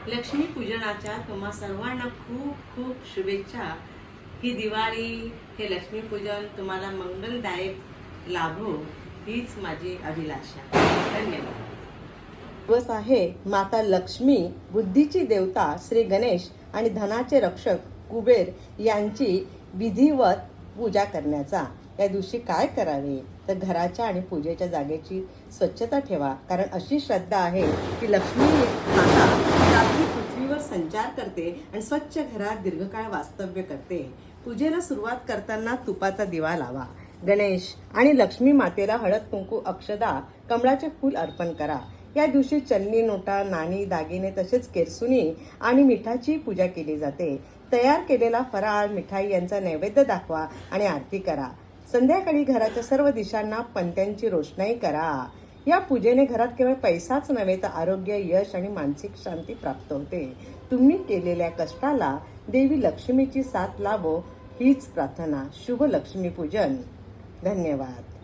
लक्ष्मी पूजनाच्या तुम्हा सर्वांना खूप खूप शुभेच्छा। ही दिवाळी, हे लक्ष्मी पूजन तुम्हाला मंगलदायक लाभो हीच माझी अभिलाषा। धन्यवाद। दिवस आहे माता लक्ष्मी, बुद्धीची देवता श्री गणेश आणि धनाचे रक्षक कुबेर यांची विधिवत पूजा करण्याचा। या दिवशी काय करावे तर घराच्या आणि पूजेच्या जागेची स्वच्छता ठेवा, कारण अशी श्रद्धा आहे की लक्ष्मी माता रात्री पृथ्वीवर संचार करते आणि स्वच्छ घरात दीर्घकाळ वास्तव्य करते। पूजेला सुरुवात करताना तुपाचा दिवा लावा। गणेश आणि लक्ष्मी मातेला हळद कुंकू अक्षदा कमळाचे फूल अर्पण करा। या दिवशी चलनी नोटा, नाणी, दागिने तसेच केरसुणी आणि मिठाची पूजा केली जाते। तयार केलेला फराळ, मिठाई यांचा नैवेद्य दाखवा आणि आरती करा। संध्याकाळी घराच्या सर्व दिशांना पणत्यांची रोषणाई करा। या पूजेने घरात केवळ पैसाच नव्हे तर आरोग्य, यश आणि मानसिक शांती प्राप्त होते। तुम्ही केलेल्या कष्टाला देवी लक्ष्मीची साथ लाभो हीच प्रार्थना। शुभ लक्ष्मी पूजन। धन्यवाद।